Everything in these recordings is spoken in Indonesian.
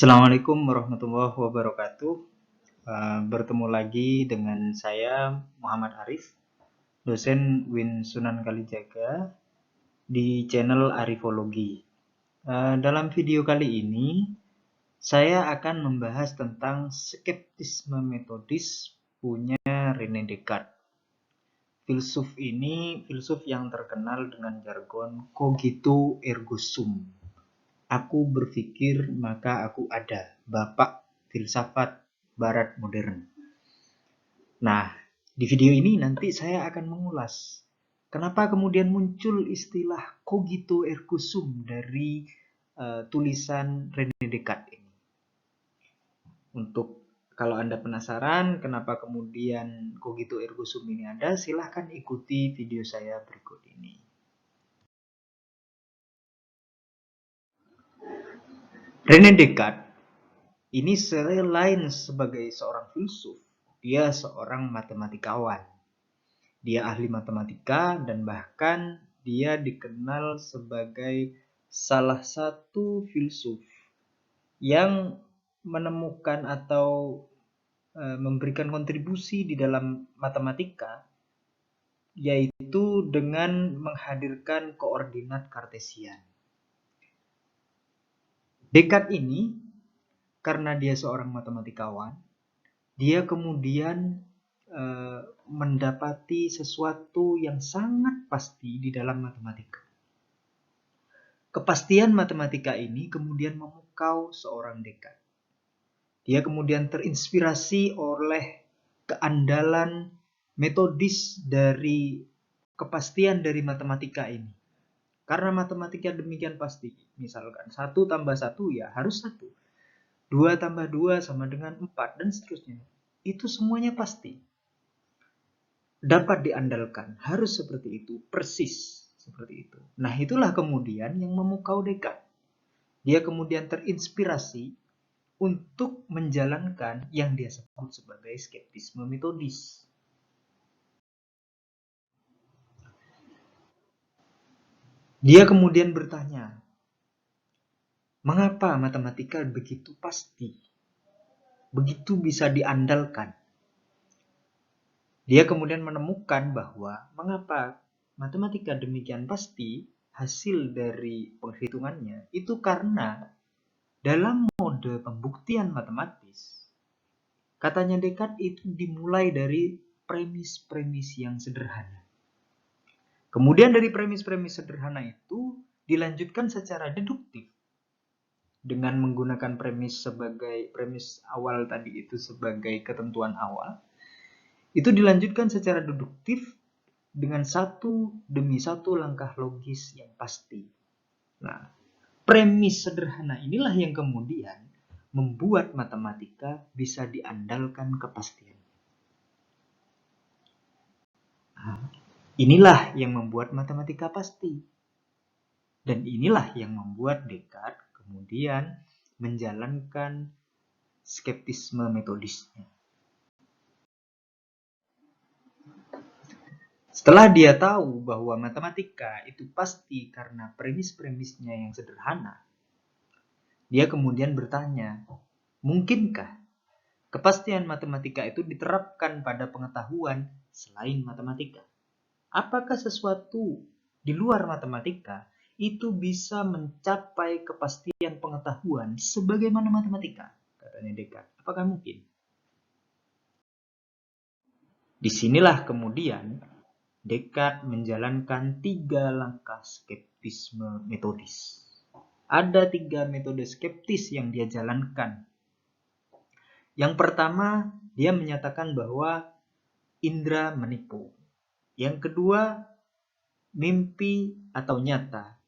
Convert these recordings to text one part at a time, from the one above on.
Assalamualaikum warahmatullahi wabarakatuh. Bertemu lagi dengan saya Muhammad Arif, dosen Win Sunan Kalijaga di channel Arifologi. Dalam video kali ini, saya akan membahas tentang skeptisme metodis punya René Descartes. Filsuf ini filsuf yang terkenal dengan jargon cogito ergo sum. Aku berpikir maka aku ada, bapak filsafat barat modern. Nah, di video ini nanti saya akan mengulas kenapa kemudian muncul istilah cogito ergo sum dari tulisan René Descartes ini. Untuk kalau Anda penasaran kenapa kemudian cogito ergo sum ini ada, silahkan ikuti video saya berikut ini. René Descartes ini selain sebagai seorang filsuf, dia seorang matematikawan. Dia ahli matematika dan bahkan dia dikenal sebagai salah satu filsuf yang menemukan atau memberikan kontribusi di dalam matematika, yaitu dengan menghadirkan koordinat Kartesian. Descartes ini, karena dia seorang matematikawan, dia kemudian mendapati sesuatu yang sangat pasti di dalam matematika. Kepastian matematika ini kemudian memukau seorang Descartes. Dia kemudian terinspirasi oleh keandalan metodis dari kepastian dari matematika ini. Karena matematika demikian pasti, misalkan 1 tambah 1 ya harus 1. 2 tambah 2 sama dengan 4 dan seterusnya. Itu semuanya pasti. Dapat diandalkan, harus seperti itu, persis seperti itu. Nah, itulah kemudian yang memukau Descartes. Dia kemudian terinspirasi untuk menjalankan yang dia sebut sebagai skeptisme metodis. Dia kemudian bertanya, mengapa matematika begitu pasti? Begitu bisa diandalkan? Dia kemudian menemukan bahwa mengapa matematika demikian pasti hasil dari penghitungannya itu karena dalam mode pembuktian matematis, katanya Descartes itu dimulai dari premis-premis yang sederhana. Kemudian dari premis-premis sederhana itu dilanjutkan secara deduktif dengan menggunakan premis awal tadi itu sebagai ketentuan awal. Itu dilanjutkan secara deduktif dengan satu demi satu langkah logis yang pasti. Nah, premis sederhana inilah yang kemudian membuat matematika bisa diandalkan kepastian. Nah, inilah yang membuat matematika pasti. Dan inilah yang membuat Descartes kemudian menjalankan skeptisme metodisnya. Setelah dia tahu bahwa matematika itu pasti karena premis-premisnya yang sederhana, dia kemudian bertanya, mungkinkah kepastian matematika itu diterapkan pada pengetahuan selain matematika? Apakah sesuatu di luar matematika itu bisa mencapai kepastian pengetahuan sebagaimana matematika? Katanya Descartes. Apakah mungkin? Disinilah kemudian Descartes menjalankan 3 langkah skeptisme metodis. Ada 3 metode skeptis yang dia jalankan. Yang pertama, dia menyatakan bahwa indera menipu. Yang kedua, mimpi atau nyata.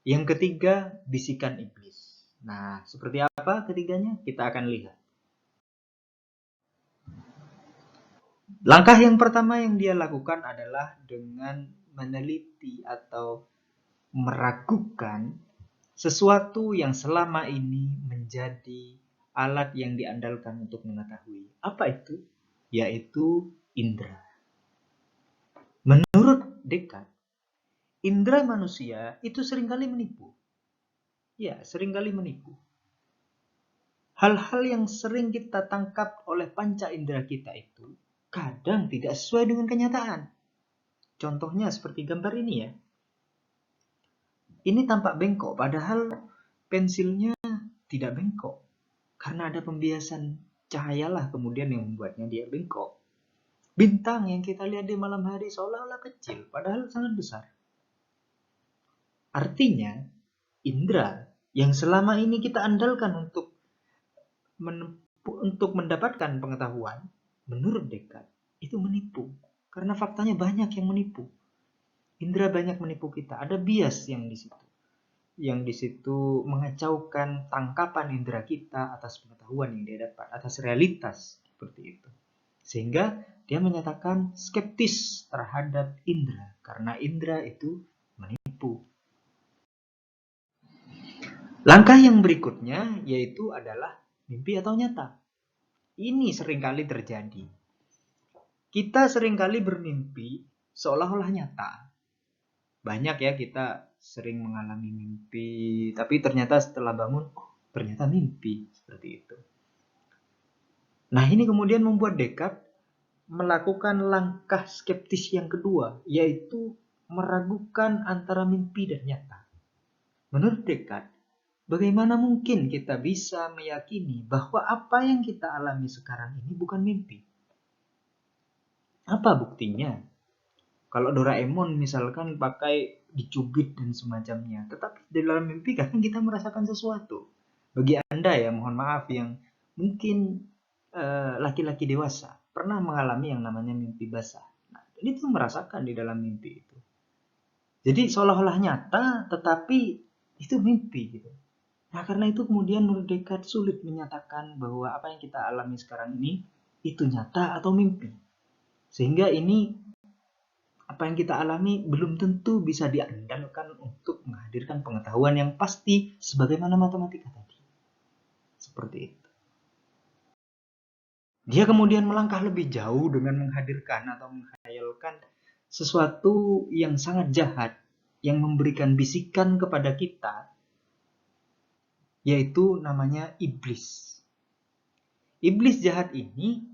Yang ketiga, bisikan iblis. Nah, seperti apa ketiganya? Kita akan lihat. Langkah yang pertama yang dia lakukan adalah dengan meneliti atau meragukan sesuatu yang selama ini menjadi alat yang diandalkan untuk mengetahui. Apa itu? Yaitu indera. Menurut Descartes, indera manusia itu seringkali menipu. Ya, seringkali menipu. hal-hal yang sering kita tangkap oleh panca indera kita itu kadang tidak sesuai dengan kenyataan. Contohnya seperti gambar ini ya. Ini tampak bengkok, padahal pensilnya tidak bengkok. Karena ada pembiasan cahayalah kemudian yang membuatnya dia bengkok. Bintang yang kita lihat di malam hari seolah-olah kecil, padahal sangat besar. Artinya, indera yang selama ini kita andalkan untuk mendapatkan pengetahuan, menurut Descartes, itu menipu. Karena faktanya banyak yang menipu. Indera banyak menipu kita. Ada bias yang di situ. Yang di situ mengacaukan tangkapan indera kita atas pengetahuan yang dia dapat, atas realitas seperti itu. Sehingga dia menyatakan skeptis terhadap indera karena indera itu menipu. Langkah yang berikutnya yaitu adalah mimpi atau nyata. Ini seringkali terjadi. Kita seringkali bermimpi seolah-olah nyata. Banyak ya kita sering mengalami mimpi, tapi ternyata setelah bangun, ternyata mimpi seperti itu. Nah, ini kemudian membuat Descartes melakukan langkah skeptis yang kedua, yaitu meragukan antara mimpi dan nyata. Menurut Descartes, bagaimana mungkin kita bisa meyakini bahwa apa yang kita alami sekarang ini bukan mimpi? Apa buktinya? Kalau Doraemon misalkan pakai dicubit dan semacamnya, tetapi di dalam mimpi kadang kita merasakan sesuatu. Bagi Anda ya, mohon maaf yang mungkin laki-laki dewasa pernah mengalami yang namanya mimpi basah. Nah, ini tuh merasakan di dalam mimpi itu. Jadi seolah-olah nyata, tetapi itu mimpi gitu. Nah, karena itu kemudian menurut Descartes sulit menyatakan bahwa apa yang kita alami sekarang ini itu nyata atau mimpi. Sehingga ini apa yang kita alami belum tentu bisa diandalkan untuk menghadirkan pengetahuan yang pasti sebagaimana matematika tadi. Seperti itu. Dia kemudian melangkah lebih jauh dengan menghadirkan atau menghayalkan sesuatu yang sangat jahat yang memberikan bisikan kepada kita, yaitu namanya iblis. Iblis jahat ini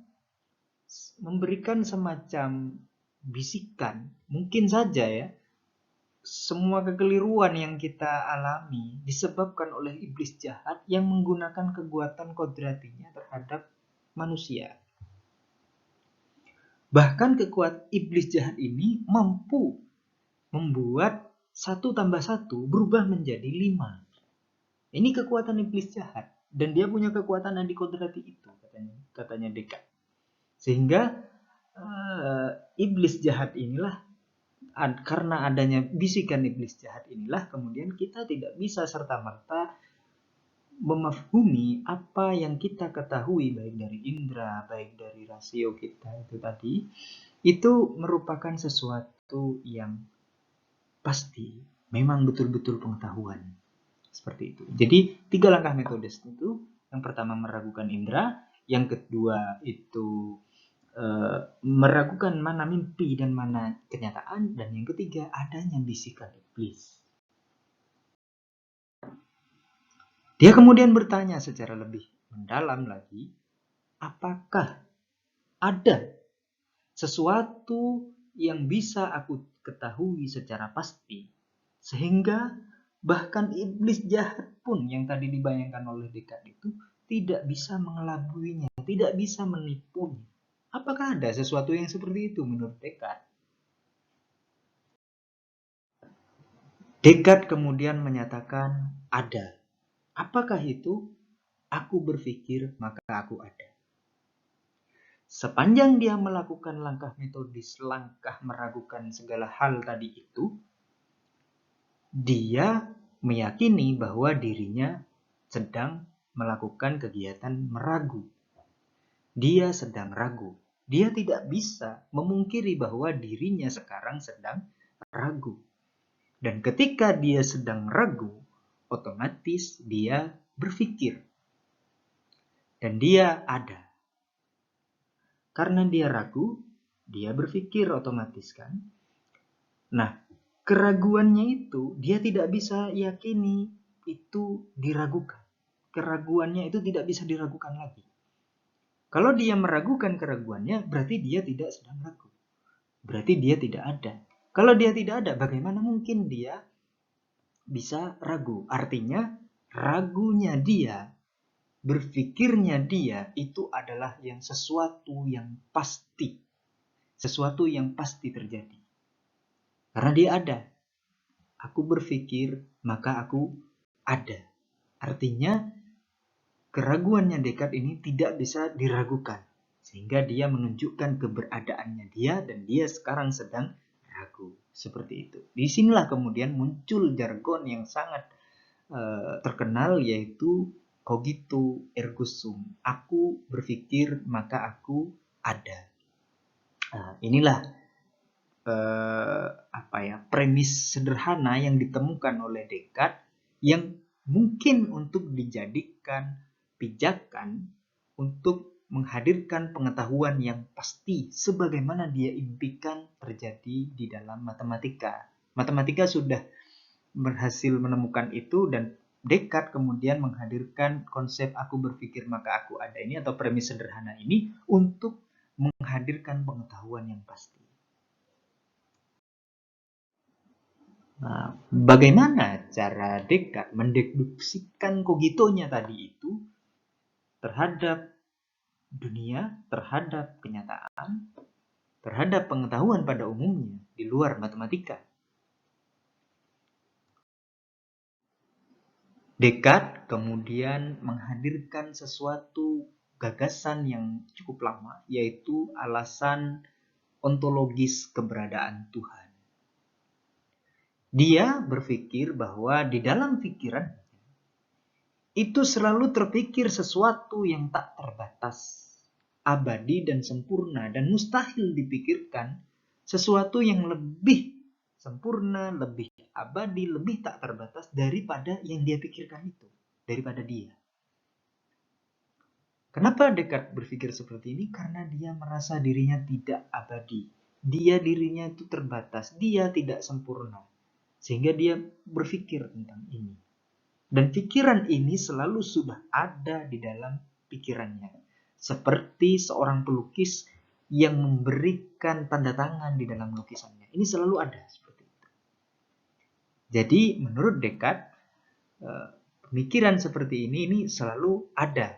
memberikan semacam bisikan, mungkin saja ya, semua kekeliruan yang kita alami disebabkan oleh iblis jahat yang menggunakan kekuatan kodratinya terhadap manusia. Bahkan kekuatan iblis jahat ini mampu membuat 1 tambah 1 berubah menjadi 5. Ini kekuatan iblis jahat. Dan dia punya kekuatan antikodrati itu, katanya Descartes. Sehingga iblis jahat inilah, karena adanya bisikan iblis jahat inilah, kemudian kita tidak bisa serta-merta memahami apa yang kita ketahui baik dari indera, baik dari rasio kita itu tadi, itu merupakan sesuatu yang pasti, memang betul-betul pengetahuan. Seperti itu. Jadi 3 langkah metode itu. Yang pertama meragukan indera, yang kedua itu meragukan mana mimpi dan mana kenyataan, dan yang ketiga adanya bisikan iblis. Dia kemudian bertanya secara lebih mendalam lagi, apakah ada sesuatu yang bisa aku ketahui secara pasti sehingga bahkan iblis jahat pun yang tadi dibayangkan oleh Descartes itu tidak bisa mengelabuinya, tidak bisa menipunya. Apakah ada sesuatu yang seperti itu menurut Descartes? Descartes kemudian menyatakan ada. Apakah itu? Aku berpikir maka aku ada. Sepanjang dia melakukan langkah metodis, langkah meragukan segala hal tadi itu, dia meyakini bahwa dirinya sedang melakukan kegiatan meragu. Dia sedang ragu. Dia tidak bisa memungkiri bahwa dirinya sekarang sedang ragu. Dan ketika dia sedang ragu, otomatis dia berpikir. Dan dia ada. Karena dia ragu, dia berpikir otomatis kan. Nah, keraguannya itu dia tidak bisa yakini itu diragukan. keraguannya itu tidak bisa diragukan lagi. Kalau dia meragukan keraguannya, berarti dia tidak sedang ragu. Berarti dia tidak ada. Kalau dia tidak ada, bagaimana mungkin dia bisa ragu? Artinya, ragunya dia, berpikirnya dia, itu adalah yang sesuatu yang pasti. Sesuatu yang pasti terjadi. Karena dia ada. Aku berpikir, maka aku ada. Artinya, keraguannya Descartes ini tidak bisa diragukan. Sehingga dia menunjukkan keberadaannya dia dan dia sekarang sedang ragu. Seperti itu. Disinilah kemudian muncul jargon yang sangat terkenal yaitu cogito ergo sum. Aku berpikir maka aku ada. Inilah premis sederhana yang ditemukan oleh Descartes yang mungkin untuk dijadikan pijakan untuk menghadirkan pengetahuan yang pasti sebagaimana dia impikan terjadi di dalam matematika. Matematika sudah berhasil menemukan itu dan Descartes kemudian menghadirkan konsep aku berpikir maka aku ada ini atau premis sederhana ini untuk menghadirkan pengetahuan yang pasti. Nah, bagaimana cara Descartes mendeduksikan kogitonya tadi itu terhadap dunia, terhadap kenyataan, terhadap pengetahuan pada umumnya di luar matematika? Descartes kemudian menghadirkan sesuatu gagasan yang cukup lama, yaitu alasan ontologis keberadaan Tuhan. Dia berpikir bahwa di dalam pikiran itu selalu terpikir sesuatu yang tak terbatas, abadi dan sempurna, dan mustahil dipikirkan sesuatu yang lebih sempurna, lebih abadi, lebih tak terbatas daripada yang dia pikirkan itu, daripada dia. Kenapa Descartes berpikir seperti ini? Karena dia merasa dirinya tidak abadi. Dia dirinya itu terbatas, dia tidak sempurna. Sehingga dia berpikir tentang ini. Dan pikiran ini selalu sudah ada di dalam pikirannya. Seperti seorang pelukis yang memberikan tanda tangan di dalam lukisannya. Ini selalu ada seperti itu. Jadi menurut Descartes, pemikiran seperti ini selalu ada.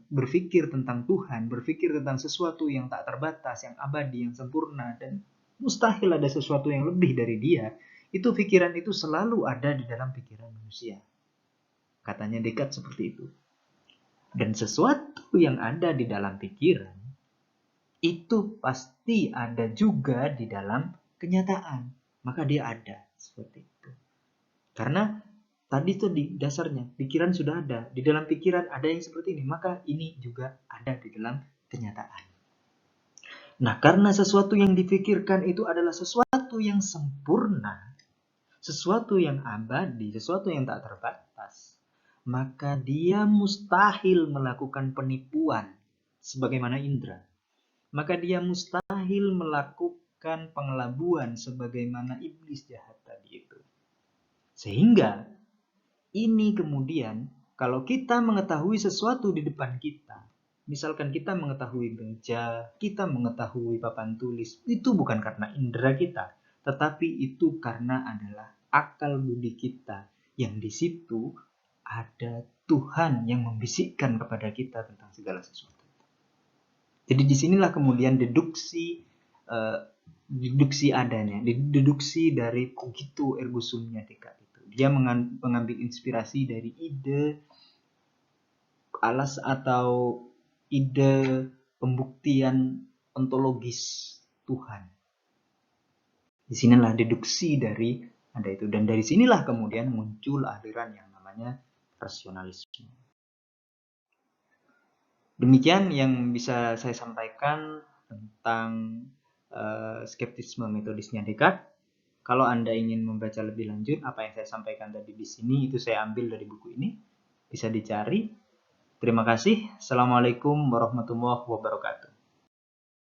Berpikir tentang Tuhan, berpikir tentang sesuatu yang tak terbatas, yang abadi, yang sempurna, dan mustahil ada sesuatu yang lebih dari dia. Itu pikiran itu selalu ada di dalam pikiran manusia. Katanya Descartes seperti itu. Dan sesuatu yang ada di dalam pikiran itu pasti ada juga di dalam kenyataan. Maka dia ada seperti itu. Karena tadi tuh di dasarnya pikiran sudah ada. Di dalam pikiran ada yang seperti ini. Maka ini juga ada di dalam kenyataan. Nah, karena sesuatu yang dipikirkan itu adalah sesuatu yang sempurna, sesuatu yang abadi, sesuatu yang tak terbatas, maka dia mustahil melakukan penipuan sebagaimana indera. Maka dia mustahil melakukan pengelabuan sebagaimana iblis jahat tadi itu. Sehingga ini kemudian kalau kita mengetahui sesuatu di depan kita, misalkan kita mengetahui meja, kita mengetahui papan tulis, itu bukan karena indera kita, tetapi itu karena adalah akal budi kita yang di situ ada Tuhan yang membisikkan kepada kita tentang segala sesuatu. Jadi disinilah kemudian deduksi adanya, deduksi dari cogito ergo sumnya Descartes itu. Dia mengambil inspirasi dari ide alas atau ide pembuktian ontologis Tuhan. Disinilah deduksi dari ada itu, dan dari sinilah kemudian muncul aliran yang namanya rasionalisme. Demikian yang bisa saya sampaikan tentang skeptisme metodisnya Descartes. Kalau Anda ingin membaca lebih lanjut apa yang saya sampaikan tadi di sini, itu saya ambil dari buku ini, bisa dicari. Terima kasih. Assalamualaikum warahmatullahi wabarakatuh.